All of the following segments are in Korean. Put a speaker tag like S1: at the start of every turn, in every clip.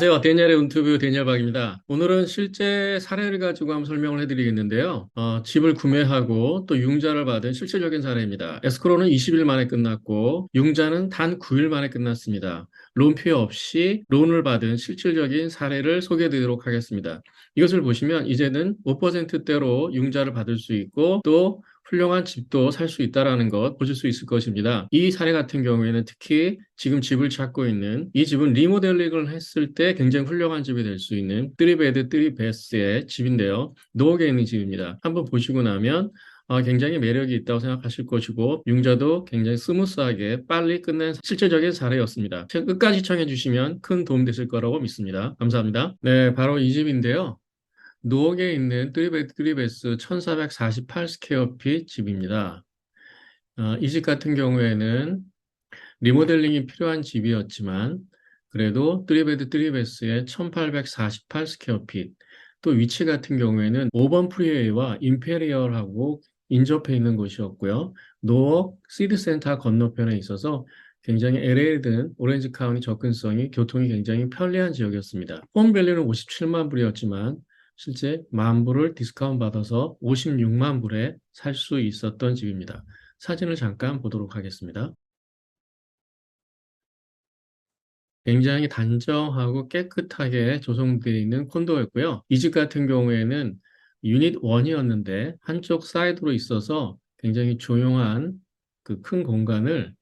S1: 안녕하세요. 데니엘의 인터뷰 데니엘박입니다. 오늘은 실제 사례를 가지고 한번 설명을 해드리겠는데요. 집을 구매하고 또 융자를 받은 실제적인 사례입니다. 에스크로는 20일 만에 끝났고 융자는 단 9일 만에 끝났습니다. 론 피해 없이 론을 받은 실질적인 사례를 소개해드리도록 하겠습니다. 이것을 보시면 이제는 5%대로 융자를 받을 수 있고 또 훌륭한 집도 살 수 있다는 것 보실 수 있을 것입니다. 이 사례 같은 경우에는 특히 지금 집을 찾고 있는 이 집은 리모델링을 했을 때 굉장히 훌륭한 집이 될 수 있는 3베드, 3베스의 집인데요. 노억에 있는 집입니다. 한번 보시고 나면 굉장히 매력이 있다고 생각하실 것이고 융자도 굉장히 스무스하게 빨리 끝낸 실제적인 사례였습니다. 끝까지 시청해 주시면 큰 도움 되실 거라고 믿습니다. 감사합니다. 네, 바로 이 집인데요. 노억에 있는 3베드, 3베스 1448 스퀘어핏 집입니다. 이 집 같은 경우에는 리모델링이 필요한 집이었지만 그래도 3베드 3베스에 1848 스퀘어핏 또 위치 같은 경우에는 5번 프리웨이와 임페리얼하고 인접해 있는 곳이었고요. 노억 시드센터 건너편에 있어서 굉장히 LA든 오렌지 카운티 접근성이 교통이 굉장히 편리한 지역이었습니다. 홈밸류는 57만 불이었지만 실제 만 불을 디스카운트 받아서 56만 불에 살 수 있었던 집입니다. 사진을 잠깐 보도록 하겠습니다. 굉장히 단정하고 깨끗하게 조성되어 있는 콘도였고요. 이 집 같은 경우에는 유닛 1이었는데 한쪽 사이드로 있어서 굉장히 조용한 그 큰 공간을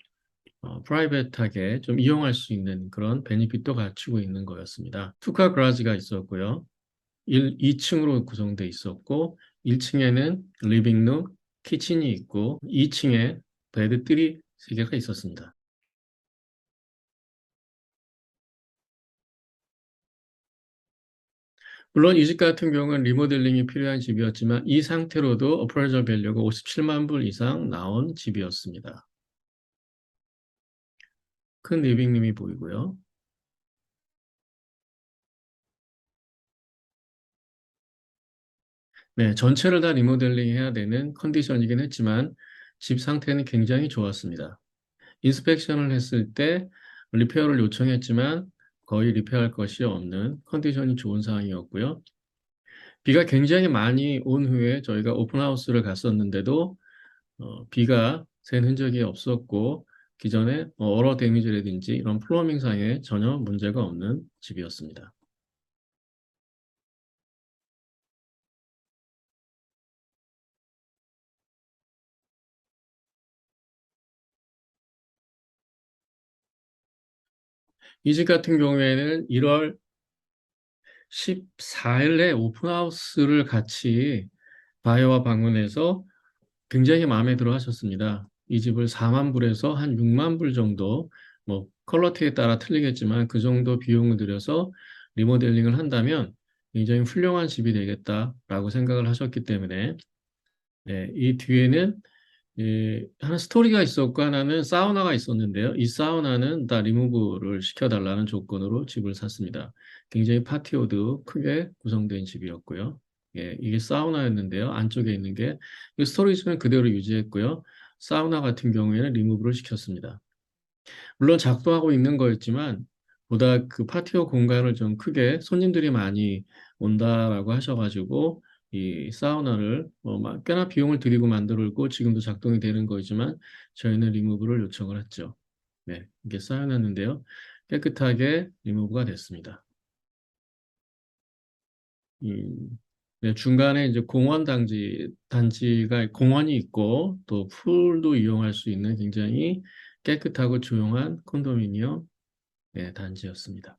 S1: 프라이빗하게 좀 이용할 수 있는 그런 베니핏도 갖추고 있는 거였습니다. 투카 그라지가 있었고요. 2층으로 구성되어 있었고 1층에는 리빙룸, 키친이 있고 2층에 베드들이 3개가 있었습니다. 물론 이 집 같은 경우는 리모델링이 필요한 집이었지만 이 상태로도 어프라이저 밸류가 57만 불 이상 나온 집이었습니다. 큰 리빙룸이 보이고요. 네, 전체를 다 리모델링 해야 되는 컨디션이긴 했지만 집 상태는 굉장히 좋았습니다. 인스펙션을 했을 때 리페어를 요청했지만 거의 리페어할 것이 없는 컨디션이 좋은 상황이었고요. 비가 굉장히 많이 온 후에 저희가 오픈하우스를 갔었는데도 비가 샌 흔적이 없었고 기존에 얼어 데미지라든지 이런 플로밍상에 전혀 문제가 없는 집이었습니다. 이 집 같은 경우에는 1월 14일에 오픈하우스를 같이 바이오와 방문해서 굉장히 마음에 들어 하셨습니다. 이 집을 4만 불에서 한 6만 불 정도, 뭐 퀄리티에 따라 틀리겠지만 그 정도 비용을 들여서 리모델링을 한다면 굉장히 훌륭한 집이 되겠다라고 생각을 하셨기 때문에 네, 이 뒤에는 하나 스토리가 있었고 하나는 사우나가 있었는데요. 이 사우나는 다 리무브를 시켜달라는 조건으로 집을 샀습니다. 굉장히 파티오도 크게 구성된 집이었고요. 예, 이게 사우나였는데요. 안쪽에 있는 게 이 스토리지는 그대로 유지했고요. 사우나 같은 경우에는 리무브를 시켰습니다. 물론 작동하고 있는 거였지만 보다 그 파티오 공간을 좀 크게 손님들이 많이 온다라고 하셔가지고 이 사우나를 꽤나 비용을 들이고 만들고 지금도 작동이 되는 거지만 저희는 리무브를 요청을 했죠. 네, 이게 쌓여놨는데요. 깨끗하게 리무브가 됐습니다. 네, 중간에 이제 단지가 공원이 있고 또 풀도 이용할 수 있는 굉장히 깨끗하고 조용한 콘도미니엄 네, 단지였습니다.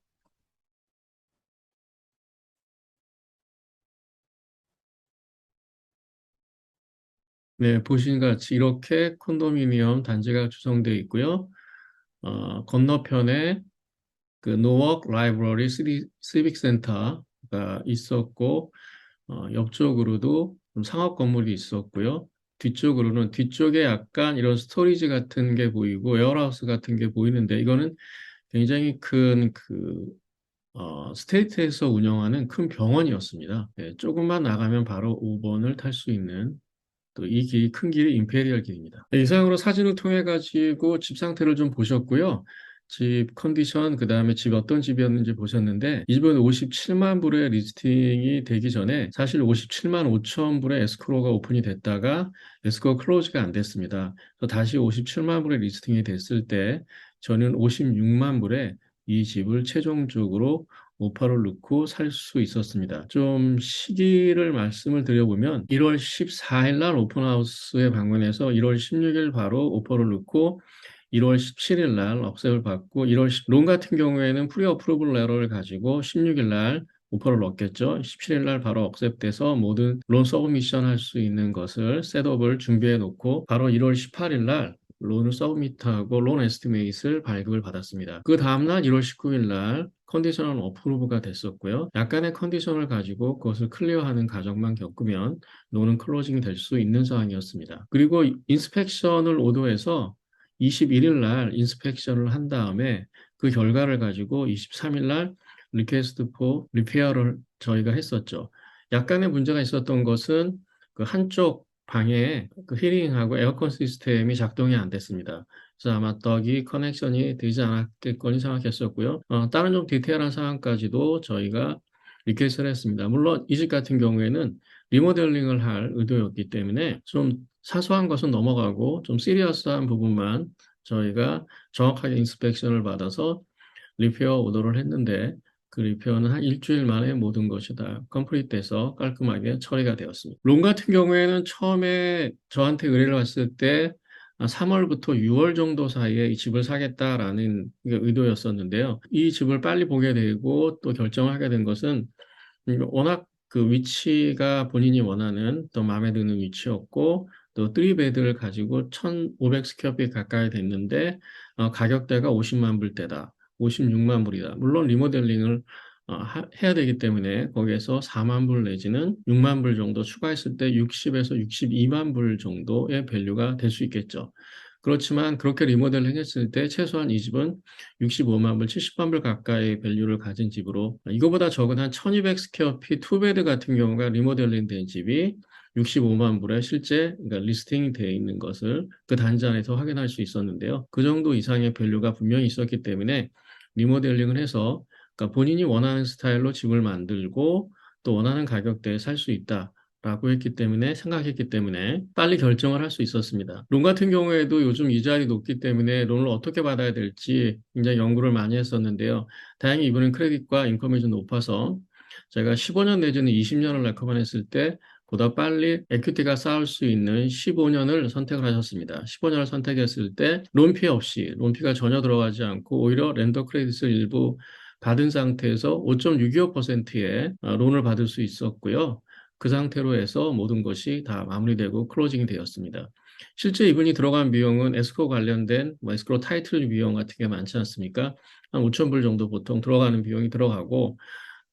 S1: 네, 보시는 것 같이 이렇게 콘도미니엄 단지가 구성되어 있고요. 건너편에 그 노워크 라이브러리 시빅 센터가 있었고, 옆쪽으로도 좀 상업 건물이 있었고요. 뒤쪽에 약간 이런 스토리지 같은 게 보이고, 웨어하우스 같은 게 보이는데, 이거는 굉장히 큰 스테이트에서 운영하는 큰 병원이었습니다. 네, 조금만 나가면 바로 5번을 탈 수 있는 또 이 큰 길이 임페리얼 길입니다. 네, 이상으로 사진을 통해 가지고 집 상태를 좀 보셨고요. 집 컨디션, 그 다음에 집 어떤 집이었는지 보셨는데, 이 집은 57만 불에 리스팅이 되기 전에 사실 57만 5천 불에 에스크로가 오픈이 됐다가 에스크로 클로즈가 안 됐습니다. 그래서 다시 57만 불에 리스팅이 됐을 때 저는 56만 불에 이 집을 최종적으로 오퍼를 넣고 살 수 있었습니다. 좀 시기를 말씀을 드려보면 1월 14일 날 오픈하우스에 방문해서 1월 16일 바로 오퍼를 넣고 1월 17일 날 억셉을 받고 론 같은 경우에는 프리 어프로블 레터를 가지고 16일 날 오퍼를 넣었겠죠. 17일 날 바로 억셉돼서 모든 론 서브미션 할 수 있는 것을 셋업을 준비해 놓고 바로 1월 18일 날 론을 서브미트하고 론 에스티메이트를 발급을 받았습니다. 그 다음날 1월 19일 날 컨디셔널 어프로브가 됐었고요. 약간의 컨디션을 가지고 그것을 클리어하는 과정만 겪으면 론은 클로징이 될 수 있는 상황이었습니다. 그리고 인스펙션을 오도해서 21일 날 인스펙션을 한 다음에 그 결과를 가지고 23일 날 리퀘스트 포 리페어를 저희가 했었죠. 약간의 문제가 있었던 것은 그 한쪽 방에 그 히링하고 에어컨 시스템이 작동이 안 됐습니다. 그래서 아마 떡이 커넥션이 되지 않았겠거니 생각했었고요. 다른 좀 디테일한 상황까지도 저희가 리퀘스트를 했습니다. 물론 이 집 같은 경우에는 리모델링을 할 의도였기 때문에 좀 사소한 것은 넘어가고 좀 시리어스한 부분만 저희가 정확하게 인스펙션을 받아서 리페어 오더를 했는데 그 리페어는 한 일주일 만에 모든 것이 다 컴플리트 돼서 깔끔하게 처리가 되었습니다. 론 같은 경우에는 처음에 저한테 의뢰를 왔을 때 3월부터 6월 정도 사이에 이 집을 사겠다라는 의도였었는데요. 이 집을 빨리 보게 되고 또 결정을 하게 된 것은 워낙 그 위치가 본인이 원하는 또 마음에 드는 위치였고 또 3베드를 가지고 1,500 스퀘어핏 가까이 됐는데 가격대가 50만 불대다. 56만 불이다. 물론 리모델링을 해야 되기 때문에 거기에서 4만 불 내지는 6만 불 정도 추가했을 때 60에서 62만 불 정도의 밸류가 될 수 있겠죠. 그렇지만 그렇게 리모델링 했을 때 최소한 이 집은 65만 불, 70만 불 가까이 밸류를 가진 집으로 이거보다 적은 한 1200 스퀘어핏 투베드 같은 경우가 리모델링 된 집이 65만 불에 실제 그러니까 리스팅이 되어 있는 것을 그 단지 안에서 확인할 수 있었는데요. 그 정도 이상의 밸류가 분명히 있었기 때문에 리모델링을 해서 그러니까 본인이 원하는 스타일로 집을 만들고 또 원하는 가격대에 살 수 있다. 라고 했기 때문에 생각했기 때문에 빨리 결정을 할 수 있었습니다. 론 같은 경우에도 요즘 이자율이 높기 때문에 론을 어떻게 받아야 될지 굉장히 연구를 많이 했었는데요. 다행히 이번엔 크레딧과 인컴이 좀 높아서 제가 15년 내지는 20년을 레커먼했을 때 보다 빨리 에퀴티가 쌓을 수 있는 15년을 선택을 하셨습니다. 15년을 선택했을 때 론피 없이 론피가 전혀 들어가지 않고 오히려 렌더 크레딧을 일부 받은 상태에서 5.625%의 론을 받을 수 있었고요. 그 상태로 해서 모든 것이 다 마무리되고 클로징이 되었습니다. 실제 이분이 들어간 비용은 에스크로 관련된 에스크로 타이틀 비용 같은 게 많지 않습니까? 한 5천 불 정도 보통 들어가는 비용이 들어가고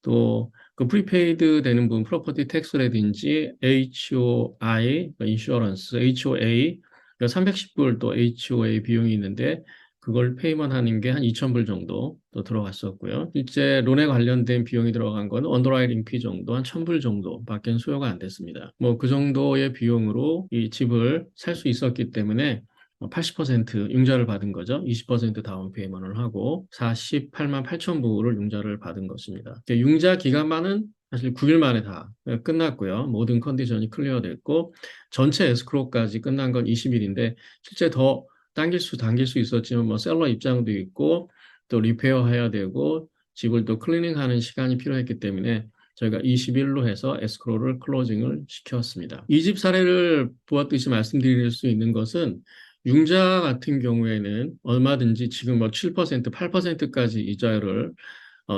S1: 또 그 프리페이드 되는 부분 프로퍼티 텍스라든지 HOI, 인슈어런스, HOA 310불 또 HOA 비용이 있는데 그걸 페이먼 하는 게 한 2천 불 정도 또 들어갔었고요. 실제 론에 관련된 비용이 들어간 건 언더라이팅 피 정도 한 1,000불 정도밖에 소요가 안 됐습니다. 뭐 그 정도의 비용으로 이 집을 살 수 있었기 때문에 80% 융자를 받은 거죠. 20% 다운 페이먼을 하고 48만 8천 불을 융자를 받은 것입니다. 융자 기간만은 사실 9일 만에 다 끝났고요. 모든 컨디션이 클리어됐고 전체 에스크로까지 끝난 건 20일인데 실제 더 당길 수 있었지만 뭐 셀러 입장도 있고 또 리페어 해야 되고 집을 또 클리닝하는 시간이 필요했기 때문에 저희가 20일로 해서 에스크로를 클로징을 시켰습니다. 이 집 사례를 보았듯이 말씀드릴 수 있는 것은 융자 같은 경우에는 얼마든지 지금 뭐 7%, 8%까지 이자율을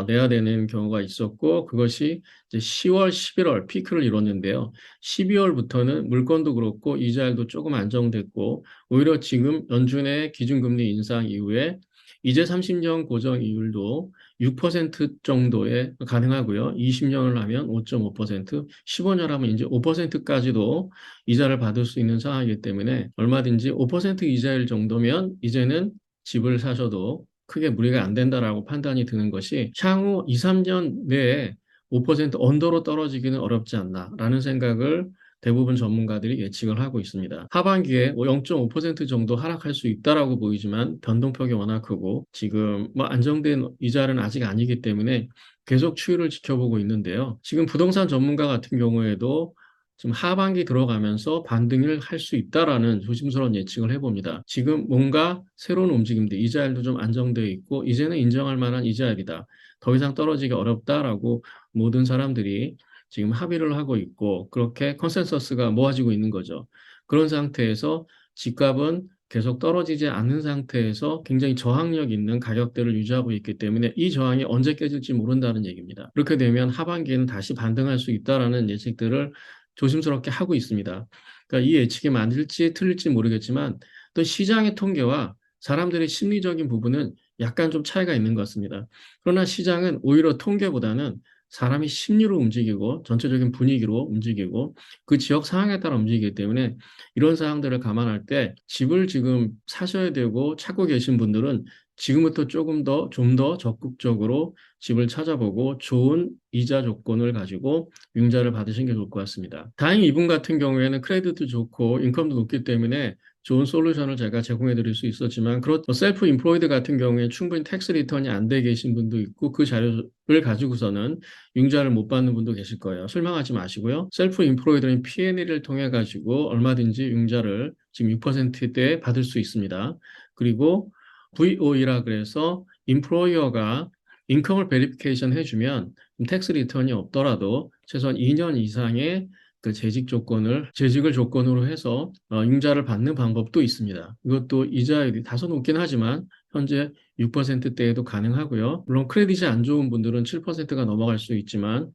S1: 내야 되는 경우가 있었고 그것이 이제 10월, 11월 피크를 이뤘는데요. 12월부터는 물건도 그렇고 이자율도 조금 안정됐고 오히려 지금 연준의 기준금리 인상 이후에 이제 30년 고정 이율도 6% 정도에 가능하고요. 20년을 하면 5.5%, 15년 하면 이제 5%까지도 이자를 받을 수 있는 상황이기 때문에 얼마든지 5% 이자율 정도면 이제는 집을 사셔도 크게 무리가 안 된다라고 판단이 드는 것이 향후 2, 3년 내에 5% 언더로 떨어지기는 어렵지 않나라는 생각을 대부분 전문가들이 예측을 하고 있습니다. 하반기에 0.5% 정도 하락할 수 있다라고 보이지만 변동폭이 워낙 크고 지금 뭐 안정된 이자는 아직 아니기 때문에 계속 추이를 지켜보고 있는데요. 지금 부동산 전문가 같은 경우에도 지금 하반기 들어가면서 반등을 할 수 있다라는 조심스러운 예측을 해봅니다. 지금 뭔가 새로운 움직임들, 이자율도 좀 안정되어 있고 이제는 인정할 만한 이자율이다. 더 이상 떨어지기 어렵다라고 모든 사람들이 지금 합의를 하고 있고 그렇게 컨센서스가 모아지고 있는 거죠. 그런 상태에서 집값은 계속 떨어지지 않는 상태에서 굉장히 저항력 있는 가격대를 유지하고 있기 때문에 이 저항이 언제 깨질지 모른다는 얘기입니다. 그렇게 되면 하반기에는 다시 반등할 수 있다라는 예측들을 조심스럽게 하고 있습니다. 그러니까 이 예측이 맞을지 틀릴지 모르겠지만 또 시장의 통계와 사람들의 심리적인 부분은 약간 좀 차이가 있는 것 같습니다. 그러나 시장은 오히려 통계보다는 사람이 심리로 움직이고 전체적인 분위기로 움직이고 그 지역 상황에 따라 움직이기 때문에 이런 사항들을 감안할 때 집을 지금 사셔야 되고 찾고 계신 분들은 지금부터 조금 더, 좀 더 적극적으로 집을 찾아보고 좋은 이자 조건을 가지고 융자를 받으시는 게 좋을 것 같습니다. 다행히 이분 같은 경우에는 크레디트도 좋고 인컴도 높기 때문에 좋은 솔루션을 제가 제공해 드릴 수 있었지만 셀프 인플로이드 같은 경우에 충분히 텍스 리턴이 안 돼 계신 분도 있고 그 자료를 가지고서는 융자를 못 받는 분도 계실 거예요. 실망하지 마시고요. 셀프 인플로이드는 P&L을 통해 가지고 얼마든지 융자를 지금 6%대 받을 수 있습니다. 그리고 VOE라 그래서 인플로이어가 인컴을 베리피케이션 해주면 텍스 리턴이 없더라도 최소한 2년 이상의 그 재직을 조건으로 해서 융자를 받는 방법도 있습니다. 이것도 이자율이 다소 높긴 하지만 현재 6%대에도 가능하고요. 물론 크레딧이 안 좋은 분들은 7%가 넘어갈 수 있지만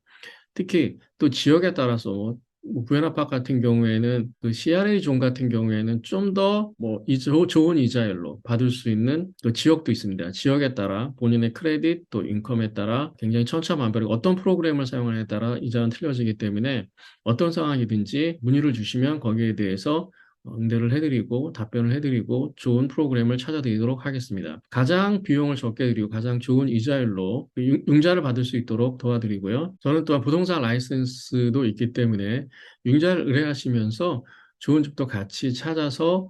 S1: 특히 또 지역에 따라서 뭐 구현아파트 같은 경우에는 그 CRA 존 같은 경우에는 좀 더 뭐 좋은 이자율로 받을 수 있는 그 지역도 있습니다. 지역에 따라 본인의 크레딧 또 인컴에 따라 굉장히 천차만별이고 어떤 프로그램을 사용하느냐에 따라 이자는 틀려지기 때문에 어떤 상황이든지 문의를 주시면 거기에 대해서 응대를 해드리고 답변을 해드리고 좋은 프로그램을 찾아드리도록 하겠습니다. 가장 비용을 적게 드리고 가장 좋은 이자율로 융자를 받을 수 있도록 도와드리고요. 저는 또한 부동산 라이센스도 있기 때문에 융자를 의뢰하시면서 좋은 집도 같이 찾아서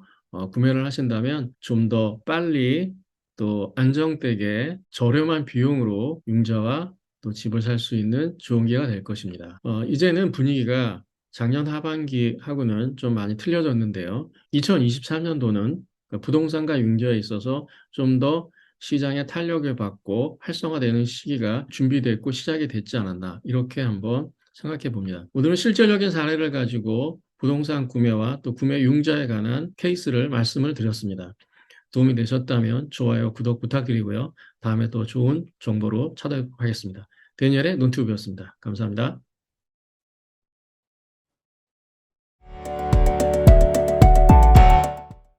S1: 구매를 하신다면 좀 더 빨리 또 안정되게 저렴한 비용으로 융자와 또 집을 살 수 있는 좋은 기회가 될 것입니다. 이제는 분위기가 작년 하반기하고는 좀 많이 틀려졌는데요. 2023년도는 부동산과 융자에 있어서 좀 더 시장의 탄력을 받고 활성화되는 시기가 준비됐고 시작이 됐지 않았나 이렇게 한번 생각해 봅니다. 오늘은 실질적인 사례를 가지고 부동산 구매와 또 구매 융자에 관한 케이스를 말씀을 드렸습니다. 도움이 되셨다면 좋아요, 구독 부탁드리고요. 다음에 또 좋은 정보로 찾아뵙도록 하겠습니다. 데니엘의 논튜브였습니다. 감사합니다.